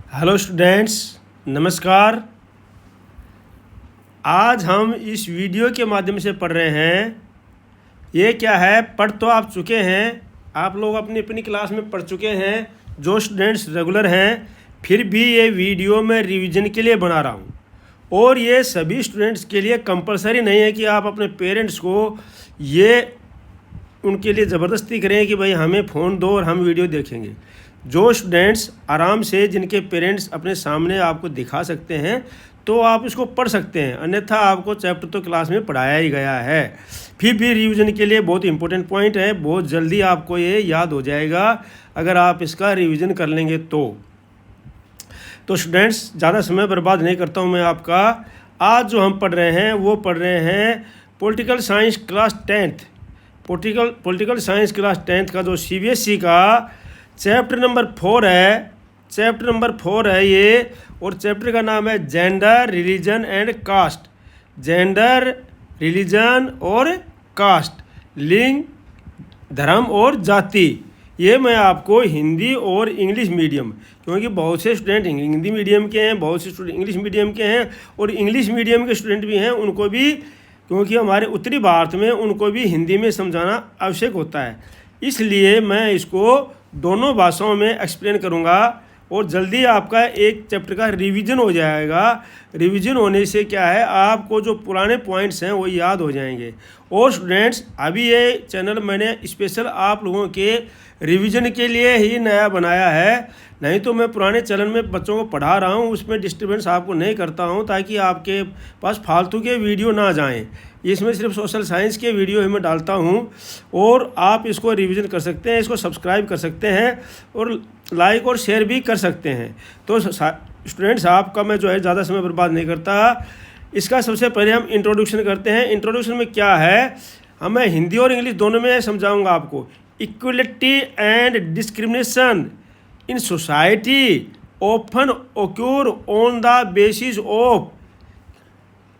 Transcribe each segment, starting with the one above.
Hello students, नमस्कार। आज हम इस वीडियो के माध्यम से पढ़ रहे हैं। ये क्या है, पढ़ तो आप चुके हैं, आप लोग अपनी अपनी क्लास में पढ़ चुके हैं जो स्टूडेंट्स रेगुलर हैं। फिर भी ये वीडियो मैं रिवीजन के लिए बना रहा हूँ और ये सभी स्टूडेंट्स के लिए कंपलसरी नहीं है कि आप अपने पेरेंट्स को ये उनके लिए ज़बरदस्ती करें कि भाई हमें फ़ोन दो और हम वीडियो देखेंगे। जो स्टूडेंट्स आराम से, जिनके पेरेंट्स अपने सामने आपको दिखा सकते हैं, तो आप इसको पढ़ सकते हैं, अन्यथा आपको चैप्टर तो क्लास में पढ़ाया ही गया है। फिर भी रिवीजन के लिए बहुत इंपॉर्टेंट पॉइंट है, बहुत जल्दी आपको ये याद हो जाएगा अगर आप इसका रिवीजन कर लेंगे तो स्टूडेंट्स, ज़्यादा समय बर्बाद नहीं करता हूँ मैं आपका। आज जो हम पढ़ रहे हैं वो पढ़ रहे हैं political science class 10th। Political science class 10th का जो CBSE का चैप्टर नंबर 4 है ये, और चैप्टर का नाम है gender, religion and caste. Gender, religion और कास्ट, लिंग, धर्म और जाति। ये मैं आपको हिंदी और इंग्लिश मीडियम, क्योंकि बहुत से स्टूडेंट हिंदी मीडियम के हैं, बहुत से स्टूडेंट इंग्लिश मीडियम के हैं, और इंग्लिश मीडियम के स्टूडेंट भी हैं, उनको भी, क्योंकि हमारे उत्तरी भारत में उनको भी हिंदी में समझाना आवश्यक होता है। इसलिए मैं इसको दोनों भाषाओं में एक्सप्लेन करूँगा और जल्दी आपका एक चैप्टर का रिवीजन हो जाएगा। रिवीजन होने से क्या है, आपको जो पुराने पॉइंट्स हैं वो याद हो जाएंगे। और स्टूडेंट्स, अभी ये चैनल मैंने स्पेशल आप लोगों के रिवीजन के लिए ही नया बनाया है, नहीं तो मैं पुराने चैनल में बच्चों को पढ़ा रहा हूँ, उसमें डिस्टर्बेंस आपको नहीं करता हूँ ताकि आपके पास फालतू के वीडियो ना जाएं। इसमें सिर्फ सोशल साइंस के वीडियो ही मैं डालता हूँ और आप इसको रिवीजन कर सकते हैं, इसको सब्सक्राइब कर सकते हैं और लाइक और शेयर भी कर सकते हैं। तो स्टूडेंट्स, आपका मैं जो है ज़्यादा समय बर्बाद नहीं करता। इसका सबसे पहले हम इंट्रोडक्शन करते हैं। इंट्रोडक्शन में क्या है, मैं हिंदी और इंग्लिश दोनों में समझाऊंगा आपको। Equality and discrimination in society often occur on the basis of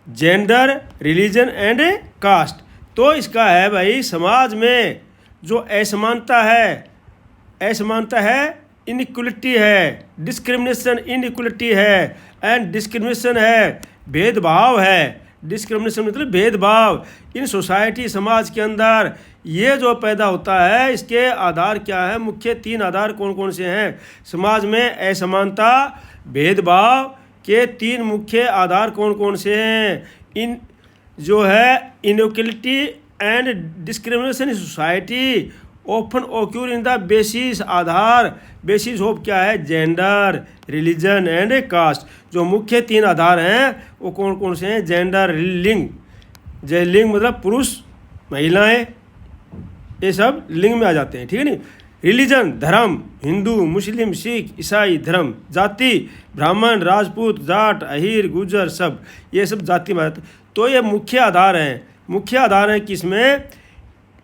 gender, religion and caste. तो इसका है भाई, समाज में जो असमानता है, इनइक्वलिटी है, डिस्क्रिमिनेशन इनइक्वलिटी है, एंड डिस्क्रिमिनेशन है, भेदभाव है। डिस्क्रिमिनेशन मतलब भेदभाव इन सोसाइटी, समाज के अंदर ये जो पैदा होता है, इसके आधार क्या है, मुख्य 3 आधार कौन कौन से हैं। समाज में असमानता, भेदभाव के 3 मुख्य आधार कौन कौन से हैं। इन जो है inequality and discrimination in society often occur in the basis, Aadhaar, basis of क्या है, जेंडर, रिलीजन एंड कास्ट। जो मुख्य 3 आधार हैं वो कौन कौन से हैं, जेंडर, लिंग। लिंग मतलब पुरुष, महिलाएं, ये सब लिंग में आ जाते हैं, ठीक है नी। रिलीजन, धर्म, हिंदू, मुस्लिम, सिख, ईसाई धर्म। जाति, ब्राह्मण, राजपूत, जाट, अहीर, गुजर, सब, ये सब जाति में आते हैं। तो ये मुख्य आधार हैं। मुख्य आधार हैं किसमें,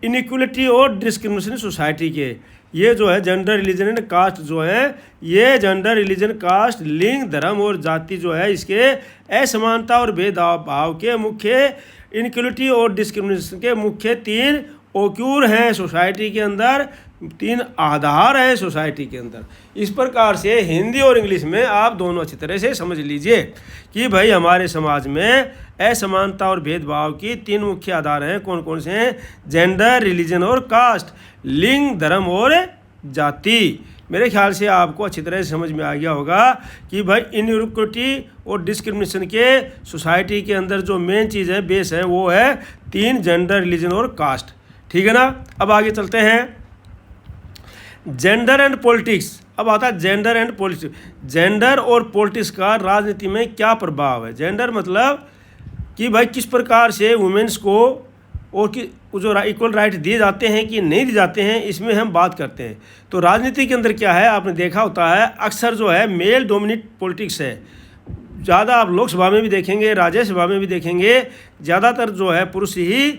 इनइक्वलिटी और डिस्क्रिमिनेशन सोसाइटी के। ये जो है जेंडर, रिलीजन एंड कास्ट जो है, ये जेंडर, रिलीजन, कास्ट, लिंग, धर्म और जाति जो है, इसके असमानता और भेदभाव के मुख्य, इनइक्वलिटी और डिस्क्रिमिनेशन के मुख्य 3 occur हैं सोसाइटी के अंदर, 3 आधार हैं सोसाइटी के अंदर। इस प्रकार से हिंदी और इंग्लिश में आप दोनों अच्छी तरह से समझ लीजिए कि भाई हमारे समाज में असमानता और भेदभाव की 3 मुख्य आधार हैं। कौन कौन से हैं, जेंडर, रिलीजन और कास्ट, लिंग, धर्म और जाति। मेरे ख्याल से आपको अच्छी तरह से समझ में आ गया होगा कि भाई इनइक्वलिटी और डिस्क्रिमिनेशन के सोसाइटी के अंदर जो मेन चीज़ है, बेस है, वो है 3, जेंडर, रिलीजन और कास्ट। ठीक है ना। अब आगे चलते हैं, जेंडर एंड पॉलिटिक्स। अब आता है जेंडर एंड पॉलिटिक्स। जेंडर और पॉलिटिक्स का राजनीति में क्या प्रभाव है। जेंडर मतलब कि भाई किस प्रकार से वुमेन्स को और कि जो इक्वल राइट दिए जाते हैं कि नहीं दिए जाते हैं, इसमें हम बात करते हैं। तो राजनीति के अंदर क्या है, आपने देखा होता है अक्सर जो है मेल डोमिनेट पॉलिटिक्स है। ज़्यादा आप लोकसभा में भी देखेंगे, राज्यसभा में भी देखेंगे, ज़्यादातर जो है पुरुष ही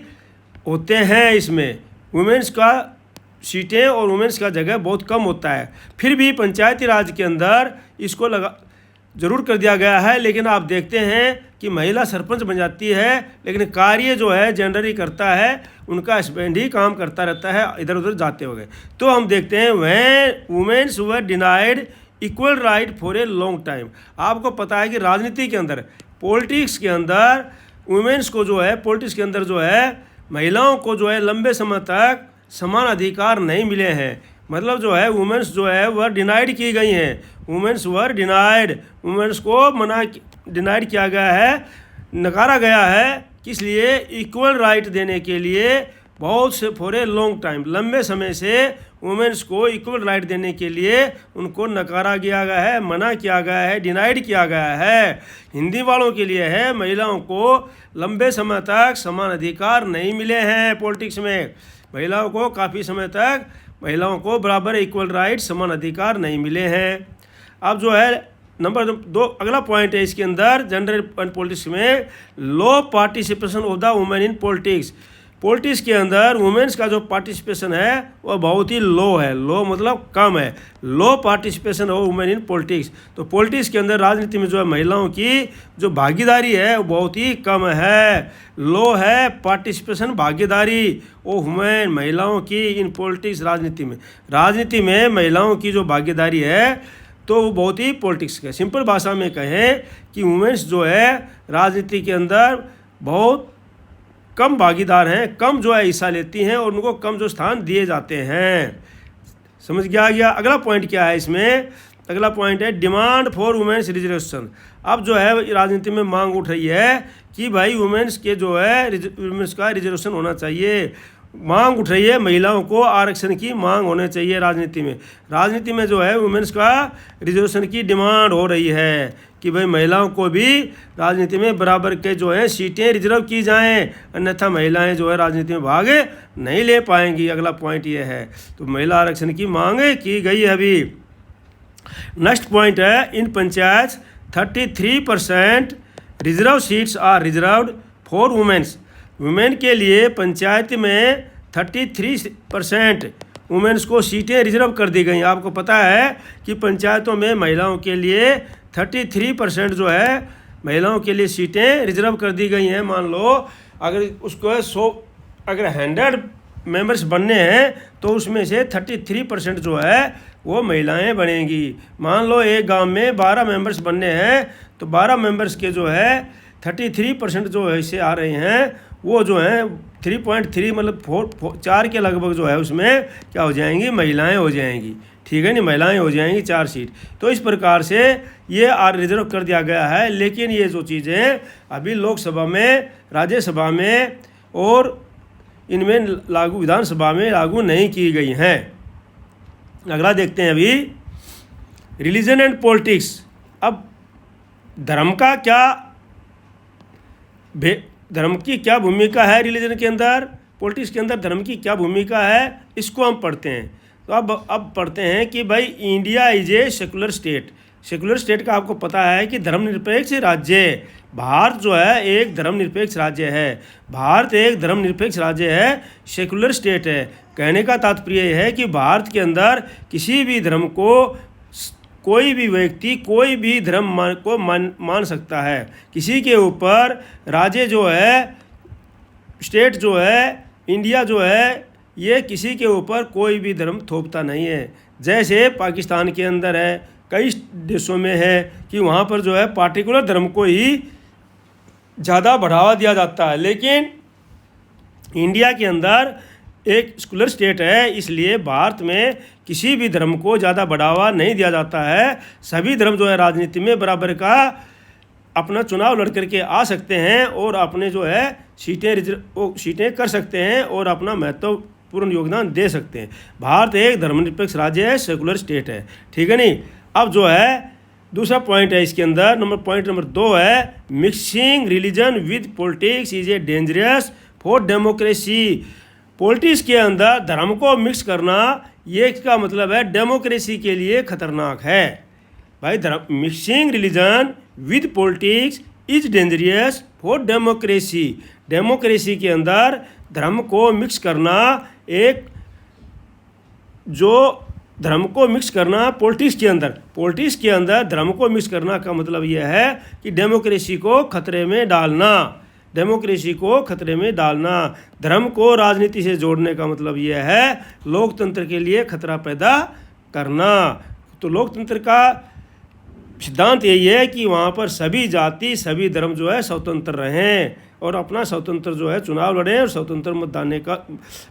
होते हैं। इसमें वुमेन्स का सीटें और वुमेन्स का जगह बहुत कम होता है। फिर भी पंचायती राज के अंदर इसको ज़रूर कर दिया गया है, लेकिन आप देखते हैं कि महिला सरपंच बन जाती है, लेकिन कार्य जो है जेंडर ही करता है, उनका हस्बैंड ही काम करता रहता है इधर उधर जाते हुए। तो हम देखते हैं वह womens were denied equal right for a long time. आपको पता है कि राजनीति के अंदर, पॉलिटिक्स के अंदर वुमेन्स को जो है, पॉलिटिक्स के अंदर जो है महिलाओं को जो है लंबे समय तक समान अधिकार नहीं मिले हैं। मतलब जो है वुमेन्स जो है वह डिनाइड की गई हैं, वुमेन्स वर डिनाइड, वुमेन्स को डिनाइड किया गया है, नकारा गया है। किस लिए? इक्वल राइट देने के लिए, बहुत से फॉर ए लॉन्ग टाइम, लंबे समय से वुमेन्स को इक्वल राइट देने के लिए उनको नकारा गया है, मना किया गया है, डिनाइड किया गया है। हिंदी वालों के लिए है, महिलाओं को लंबे समय तक समान अधिकार नहीं मिले हैं। पॉलिटिक्स में महिलाओं को काफ़ी समय तक महिलाओं को बराबर इक्वल राइट, समान अधिकार नहीं मिले हैं। अब जो है नंबर 2 अगला पॉइंट है इसके अंदर, जेंडर एंड पॉलिटिक्स में low participation of the women in politics. Politics के अंदर वुमेन्स का जो पार्टिसिपेशन है वह बहुत ही लो है। लो मतलब कम है, low participation of women in politics. तो पॉलिटिक्स के अंदर, राजनीति में जो है महिलाओं की जो भागीदारी है वो बहुत ही कम है, लो है पार्टिसिपेशन, भागीदारी ओ वुमेन, महिलाओं की इन पॉलिटिक्स, राजनीति में महिलाओं की जो भागीदारी है तो वो बहुत ही पॉलिटिक्स के, सिंपल भाषा में कहें कि वुमेन्स जो है राजनीति के अंदर बहुत कम भागीदार हैं, कम जो है हिस्सा लेती हैं और उनको कम जो स्थान दिए जाते हैं। समझ गया? अगला पॉइंट क्या है इसमें? अगला पॉइंट है डिमांड फॉर वुमेन्स रिजर्वेशन। अब जो है राजनीति में मांग उठ रही है कि भाई वुमेन्स के जो है वुमेन्स का रिजर्वेशन होना चाहिए। मांग उठ रही है, महिलाओं को आरक्षण की मांग होनी चाहिए। राजनीति में जो है वुमेन्स का रिजर्वेशन की डिमांड हो रही है कि भाई महिलाओं को भी राजनीति में बराबर के जो है सीटें रिजर्व की जाएं, अन्यथा महिलाएं जो है राजनीति में भाग नहीं ले पाएंगी। अगला पॉइंट ये है, तो महिला आरक्षण की मांग की गई है अभी। नेक्स्ट पॉइंट है, in panchayat 33% reserve seats are reserved for womens. Women के लिए पंचायत में 33% वुमेन्स को सीटें रिजर्व कर दी गई। आपको पता है कि पंचायतों में महिलाओं के लिए 33% जो है महिलाओं के लिए सीटें रिजर्व कर दी गई हैं। मान लो अगर उसको 100 मेंबर्स बनने हैं तो उसमें से 33% जो है वो महिलाएं बनेंगी। मान लो एक गांव में 12 मेंबर्स बनने हैं तो 12 मेंबर्स के जो है 33% जो ऐसे आ रहे हैं वो जो है 3.3 मतलब 4 के लगभग जो है उसमें क्या हो जाएंगी? महिलाएं हो जाएंगी। ठीक है नहीं, महिलाएं हो जाएंगी 4 सीट। तो इस प्रकार से ये रिजर्व कर दिया गया है। लेकिन ये जो चीज़ें अभी लोकसभा में, राज्यसभा में और इनमें लागू, विधानसभा में लागू नहीं की गई हैं। अगला देखते हैं अभी, रिलीजन एंड पॉलिटिक्स। अब धर्म की क्या भूमिका है रिलीजन के अंदर, पॉलिटिक्स के अंदर धर्म की क्या भूमिका है, इसको हम पढ़ते हैं। तो अब पढ़ते हैं कि भाई India is a secular state. Secular state का आपको पता है कि धर्मनिरपेक्ष राज्य। भारत जो है एक धर्मनिरपेक्ष राज्य है। भारत एक धर्मनिरपेक्ष राज्य है, सेकुलर स्टेट है। कहने का तात्पर्य है कि भारत के अंदर किसी भी धर्म को कोई भी व्यक्ति कोई भी धर्म मान सकता है। किसी के ऊपर राज्य जो है, स्टेट जो है, इंडिया जो है, ये किसी के ऊपर कोई भी धर्म थोपता नहीं है। जैसे पाकिस्तान के अंदर है, कई देशों में है कि वहाँ पर जो है पार्टिकुलर धर्म को ही ज़्यादा बढ़ावा दिया जाता है। लेकिन इंडिया के अंदर एक सेकुलर स्टेट है, इसलिए भारत में किसी भी धर्म को ज़्यादा बढ़ावा नहीं दिया जाता है। सभी धर्म जो है राजनीति में बराबर का अपना चुनाव लड़ करके आ सकते हैं और अपने जो है सीटें कर सकते हैं और अपना महत्वपूर्ण योगदान दे सकते हैं। भारत एक धर्मनिरपेक्ष राज्य है, सेकुलर स्टेट है। ठीक है नहीं। अब जो है दूसरा पॉइंट है इसके अंदर, पॉइंट नंबर 2 है, mixing religion with politics is a dangerous for democracy. Politics के अंदर धर्म को मिक्स करना, ये इसका मतलब है डेमोक्रेसी के लिए खतरनाक है। भाई mixing religion with politics is dangerous for democracy. Democracy के अंदर धर्म को मिक्स करना, धर्म को मिक्स करना पॉलिटिक्स के अंदर धर्म को मिक्स करना का मतलब यह है कि डेमोक्रेसी को खतरे में डालना। धर्म को राजनीति से जोड़ने का मतलब यह है लोकतंत्र के लिए खतरा पैदा करना। तो लोकतंत्र का सिद्धांत यही है कि वहाँ पर सभी जाति सभी धर्म जो है स्वतंत्र रहें और अपना स्वतंत्र जो है चुनाव लड़ें और स्वतंत्र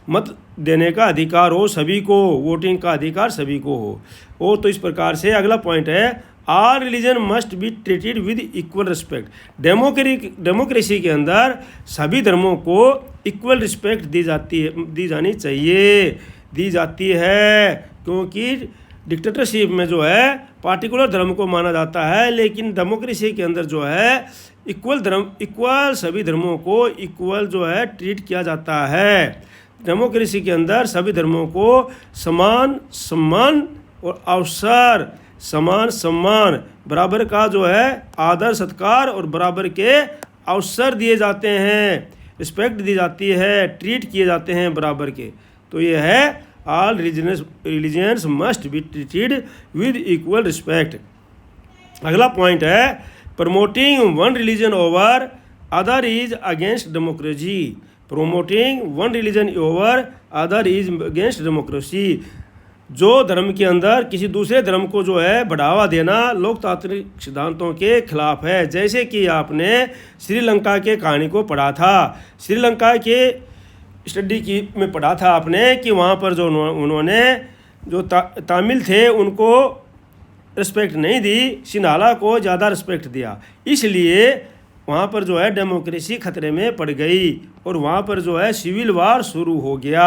मत देने का अधिकार हो सभी को, वोटिंग का अधिकार सभी को हो। और तो इस प्रकार से अगला पॉइंट है all religion must be treated with equal respect. Democracy के अंदर सभी धर्मों को इक्वल रिस्पेक्ट दी जानी चाहिए, दी जाती है, क्योंकि डिक्टेटरशिप में जो है पार्टिकुलर धर्म को माना जाता है, लेकिन डेमोक्रेसी के अंदर जो है इक्वल सभी धर्मों को इक्वल जो है ट्रीट किया जाता है। डेमोक्रेसी के अंदर सभी धर्मों को समान सम्मान और अवसर, समान सम्मान, बराबर का जो है आदर सत्कार और बराबर के अवसर दिए जाते हैं, रिस्पेक्ट दी जाती है, ट्रीट किए जाते हैं बराबर के। तो ये है all religions must be treated with equal respect. अगला पॉइंट है promoting one religion over other is against democracy. Promoting one religion over other is against democracy. जो धर्म के अंदर किसी दूसरे धर्म को जो है बढ़ावा देना लोकतांत्रिक सिद्धांतों के खिलाफ है। जैसे कि आपने श्रीलंका के कहानी को पढ़ा था, श्रीलंका के स्टडी में पढ़ा था आपने कि वहाँ पर जो उन्होंने जो तमिल थे उनको रिस्पेक्ट नहीं दी, सिन्हाला को ज़्यादा रिस्पेक्ट दिया, इसलिए वहाँ पर जो है डेमोक्रेसी खतरे में पड़ गई और वहाँ पर जो है सिविल वार शुरू हो गया।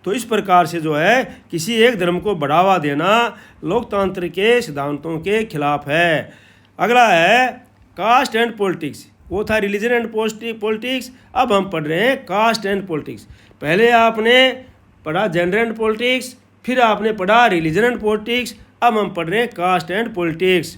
तो इस प्रकार से जो है किसी एक धर्म को बढ़ावा देना लोकतंत्र के सिद्धांतों के खिलाफ है। अगला है कास्ट एंड पॉलिटिक्स। वो था रिलीजन एंड पॉलिटिक्स, अब हम पढ़ रहे हैं कास्ट एंड पॉलिटिक्स। पहले आपने पढ़ा जेंडर एंड पॉलिटिक्स, फिर आपने पढ़ा रिलीजन एंड पॉलिटिक्स, अब हम पढ़ रहे हैं caste and politics.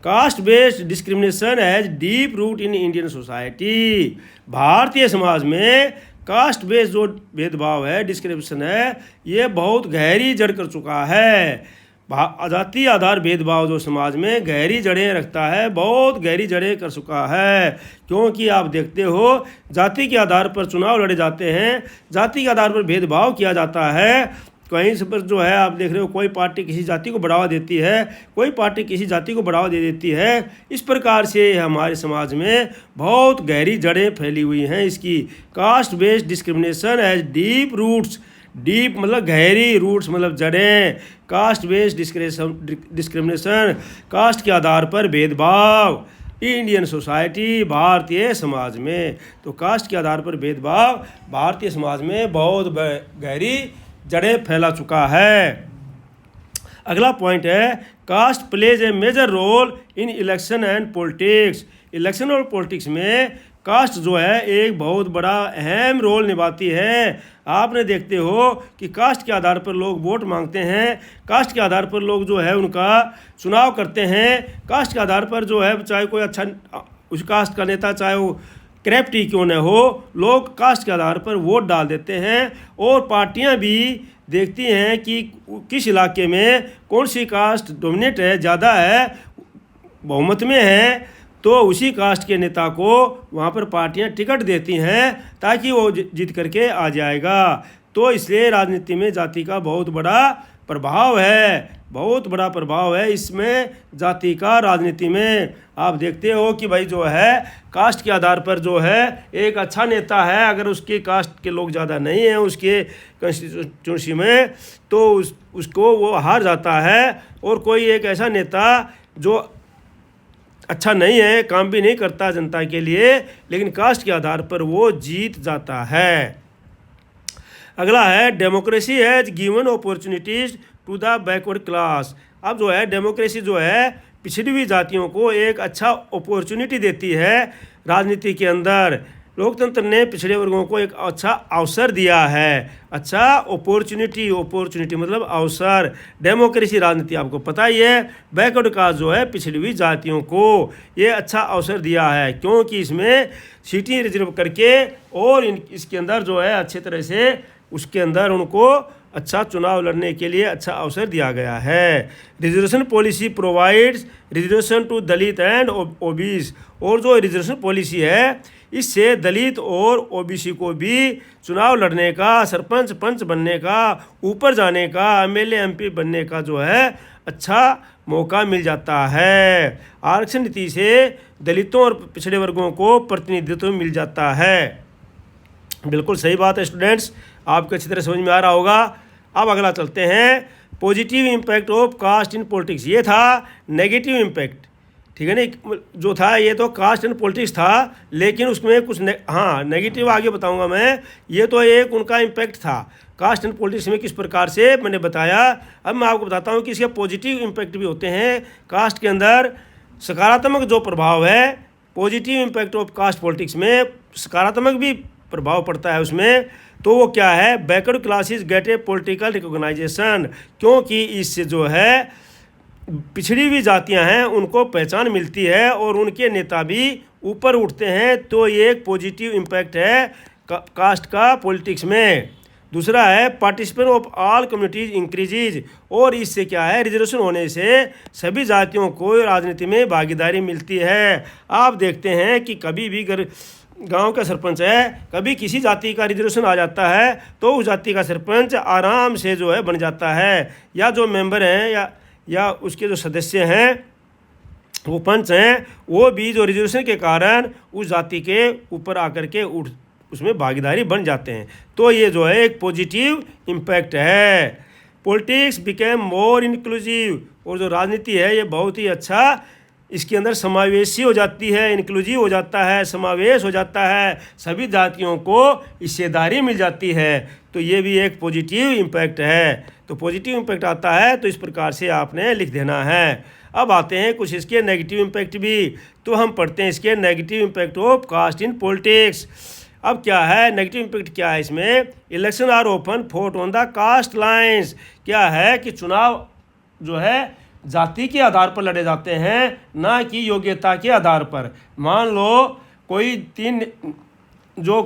Caste based discrimination has deep root in Indian society. भारतीय समाज में कास्ट बेस्ड जो भेदभाव है, डिस्क्रिमिनेशन है, ये बहुत गहरी जड़ कर चुका है। जाति आधार भेदभाव जो समाज में गहरी जड़ें रखता है, बहुत गहरी जड़ें कर चुका है। क्योंकि आप देखते हो जाति के आधार पर चुनाव लड़े जाते हैं, जाति के आधार पर भेदभाव किया जाता है। कहीं से पर जो है आप देख रहे हो कोई पार्टी किसी जाति को बढ़ावा देती है, कोई पार्टी किसी जाति को बढ़ावा दे देती है। इस प्रकार से हमारे समाज में बहुत गहरी जड़ें फैली हुई हैं इसकी। Caste based discrimination has deep roots, deep मतलब गहरी, रूट्स मतलब जड़ें। कास्ट बेस्ड डिस्क्रिमिनेशन, कास्ट के आधार पर भेदभाव इंडियन सोसाइटी, भारतीय समाज में। तो कास्ट के आधार पर भेदभाव भारतीय समाज में बहुत गहरी जड़ें फैला चुका है। अगला पॉइंट है caste plays a major role in election and politics. Election और पॉलिटिक्स में कास्ट जो है एक बहुत बड़ा अहम रोल निभाती है। आपने देखते हो कि कास्ट के आधार पर लोग वोट मांगते हैं, कास्ट के आधार पर लोग जो है उनका चुनाव करते हैं, कास्ट के आधार पर जो है चाहे कोई अच्छा उस कास्ट का नेता चाहे वो करप्ट ही क्यों न हो, लोग कास्ट के आधार पर वोट डाल देते हैं। और पार्टियां भी देखती हैं कि किस इलाके में कौन सी कास्ट डोमिनेट है, ज़्यादा है, बहुमत में है, तो उसी कास्ट के नेता को वहाँ पर पार्टियां टिकट देती हैं ताकि वो जीत करके आ जाएगा। तो इसलिए राजनीति में जाति का बहुत बड़ा प्रभाव है, बहुत बड़ा प्रभाव है इसमें जाति का। राजनीति में आप देखते हो कि भाई जो है कास्ट के आधार पर जो है एक अच्छा नेता है, अगर उसके कास्ट के लोग ज़्यादा नहीं हैं उसके कंस्टिट्यूंसी में, तो उसको वो हार जाता है। और कोई एक ऐसा नेता जो अच्छा नहीं है, काम भी नहीं करता जनता के लिए, लेकिन कास्ट के आधार पर वो जीत जाता है। अगला है democracy has given opportunities to the backward class. अब जो है डेमोक्रेसी जो है पिछड़ी हुई जातियों को एक अच्छा अपॉर्चुनिटी देती है राजनीति के अंदर। लोकतंत्र ने पिछड़े वर्गों को एक अच्छा अवसर दिया है, अच्छा अपॉर्चुनिटी मतलब अवसर। डेमोक्रेसी राजनीति आपको पता ही है, बैकवर्ड कास्ट जो है पिछड़ी हुई जातियों को ये अच्छा अवसर दिया है, क्योंकि इसमें सीटें रिजर्व करके और इसके अंदर जो है अच्छे तरह से उसके अंदर उनको अच्छा चुनाव लड़ने के लिए अच्छा अवसर दिया गया है। Reservation policy provides reservation to Dalit and OBC. और जो रिजर्वेशन पॉलिसी है इससे दलित और ओबीसी को भी चुनाव लड़ने का, सरपंच पंच बनने का, ऊपर जाने का, एमएलए एमपी बनने का जो है अच्छा मौका मिल जाता है। आरक्षण नीति से दलितों और पिछड़े वर्गों को प्रतिनिधित्व मिल जाता है। बिल्कुल सही बात है स्टूडेंट्स, आपको अच्छी तरह समझ में आ रहा होगा। अब अगला चलते हैं, positive impact of caste in politics. ये था नेगेटिव इम्पैक्ट, ठीक है ना, जो था ये तो कास्ट एंड पॉलिटिक्स था, लेकिन उसमें कुछ नेगेटिव आगे बताऊंगा मैं। ये तो एक उनका इम्पैक्ट था कास्ट एंड पॉलिटिक्स में, किस प्रकार से मैंने बताया। अब मैं आपको बताता हूँ कि इसके पॉजिटिव इम्पैक्ट भी होते हैं कास्ट के अंदर। सकारात्मक जो प्रभाव है positive impact of caste politics में, सकारात्मक भी प्रभाव पड़ता है उसमें। तो वो क्या है, backward classes get a political recognisation, क्योंकि इससे जो है पिछड़ी हुई जातियां हैं उनको पहचान मिलती है और उनके नेता भी ऊपर उठते हैं। तो ये एक पॉजिटिव इम्पैक्ट है कास्ट का पॉलिटिक्स में। दूसरा है participation of all communities increases, और इससे क्या है, रिजर्वेशन होने से सभी जातियों को राजनीति में भागीदारी मिलती है। आप देखते हैं कि कभी भी गांव का सरपंच है, कभी किसी जाति का रिजर्वेशन आ जाता है तो उस जाति का सरपंच आराम से जो है बन जाता है, या जो मेंबर हैं या उसके जो सदस्य हैं वो पंच हैं, वो भी जो रिजर्वेशन के कारण उस जाति के ऊपर आकर के उसमें भागीदारी बन जाते हैं। तो ये जो है एक पॉजिटिव इम्पैक्ट है। पॉलिटिक्स बिकेम मोर इंक्लूसिव, और जो राजनीति है ये बहुत ही अच्छा इसके अंदर समावेशी हो जाती है, इंक्लूसिव हो जाता है, समावेश हो जाता है, सभी जातियों को हिस्सेदारी मिल जाती है। तो ये भी एक पॉजिटिव इम्पैक्ट है। तो पॉजिटिव इम्पैक्ट आता है तो इस प्रकार से आपने लिख देना है। अब आते हैं कुछ इसके नेगेटिव इम्पैक्ट भी, तो हम पढ़ते हैं इसके negative impact of caste in politics. अब क्या है नेगेटिव इम्पैक्ट, क्या है इसमें, election are open fought on the caste lines. क्या है कि चुनाव जो है जाति के आधार पर लड़े जाते हैं, ना कि योग्यता के आधार पर। मान लो कोई 3 जो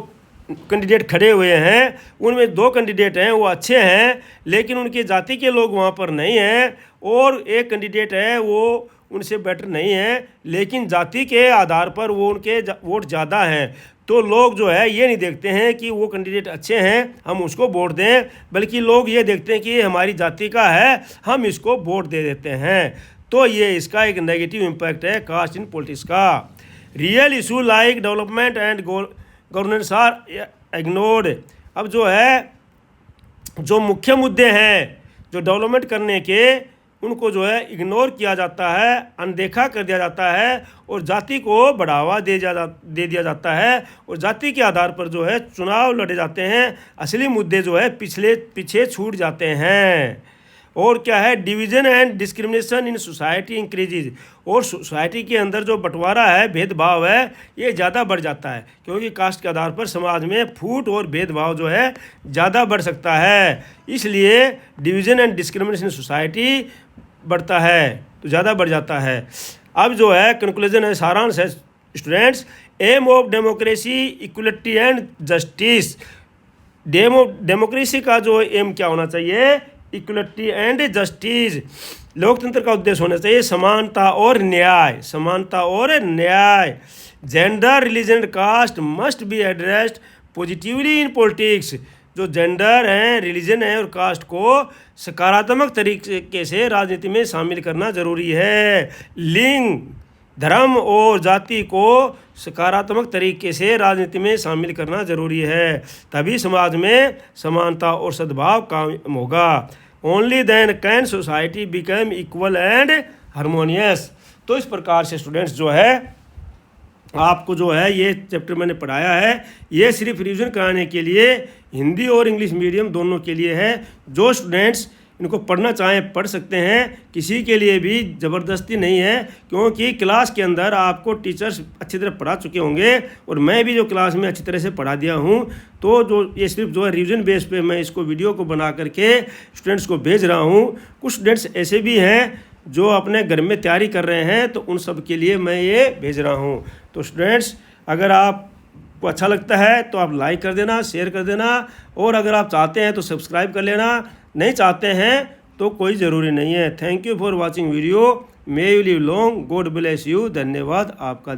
कैंडिडेट खड़े हुए हैं, उनमें 2 कैंडिडेट हैं वो अच्छे हैं, लेकिन उनकी जाति के लोग वहाँ पर नहीं हैं, और एक कैंडिडेट है वो उनसे बेटर नहीं है, लेकिन जाति के आधार पर वो उनके वोट ज़्यादा हैं। तो लोग जो है ये नहीं देखते हैं कि वो कैंडिडेट अच्छे हैं हम उसको वोट दें, बल्कि लोग ये देखते हैं कि ये हमारी जाति का है हम इसको वोट दे देते हैं। तो ये इसका एक नेगेटिव इम्पैक्ट है कास्ट इन पॉलिटिक्स का। Real issue like development and governance are ignored. अब जो है जो मुख्य मुद्दे हैं जो डेवलपमेंट करने के, उनको जो है इग्नोर किया जाता है, अनदेखा कर दिया जाता है, और जाति को बढ़ावा दे दिया जाता है, और जाति के आधार पर जो है चुनाव लड़े जाते हैं। असली मुद्दे जो है पीछे छूट जाते हैं। और क्या है, division and discrimination in society increases, और सोसाइटी के अंदर जो बंटवारा है, भेदभाव है, ये ज़्यादा बढ़ जाता है, क्योंकि कास्ट के आधार पर समाज में फूट और भेदभाव जो है ज़्यादा बढ़ सकता है। इसलिए डिवीज़न एंड डिस्क्रिमिनेशन सोसाइटी बढ़ता है तो ज़्यादा बढ़ जाता है। अब जो है कंक्लूजन है, सारांश है students, aim of democracy equality and justice. Democracy का जो एम क्या होना चाहिए, इक्वलिटी एंड जस्टिस। लोकतंत्र का उद्देश्य होना चाहिए समानता और न्याय, समानता और न्याय। Gender, religion, caste must be addressed positively in politics. जो जेंडर है, रिलीजन है और कास्ट को सकारात्मक तरीके से राजनीति में शामिल करना जरूरी है। लिंग, धर्म और जाति को सकारात्मक तरीके से राजनीति में शामिल करना जरूरी है, तभी समाज में समानता और सद्भाव कायम होगा। Only then can society become equal and harmonious. तो इस प्रकार से स्टूडेंट्स जो है आपको जो है ये चैप्टर मैंने पढ़ाया है, ये सिर्फ रिवीजन कराने के लिए हिंदी और इंग्लिश मीडियम दोनों के लिए है। जो स्टूडेंट्स इनको पढ़ना चाहें पढ़ सकते हैं, किसी के लिए भी ज़बरदस्ती नहीं है, क्योंकि क्लास के अंदर आपको टीचर्स अच्छी तरह पढ़ा चुके होंगे और मैं भी जो क्लास में अच्छी तरह से पढ़ा दिया हूँ। तो जो ये सिर्फ जो है रिवीजन बेस पे मैं इसको वीडियो को बना करके स्टूडेंट्स को भेज रहा हूँ। कुछ स्टूडेंट्स ऐसे भी हैं जो अपने घर में तैयारी कर रहे हैं, तो उन सब के लिए मैं ये भेज रहा हूँ। तो स्टूडेंट्स अगर आपको अच्छा लगता है तो आप लाइक कर देना, शेयर कर देना, और अगर आप चाहते हैं तो सब्सक्राइब कर लेना, नहीं चाहते हैं तो कोई ज़रूरी नहीं है। Thank you for watching video. May you live long, God bless you. धन्यवाद आपका।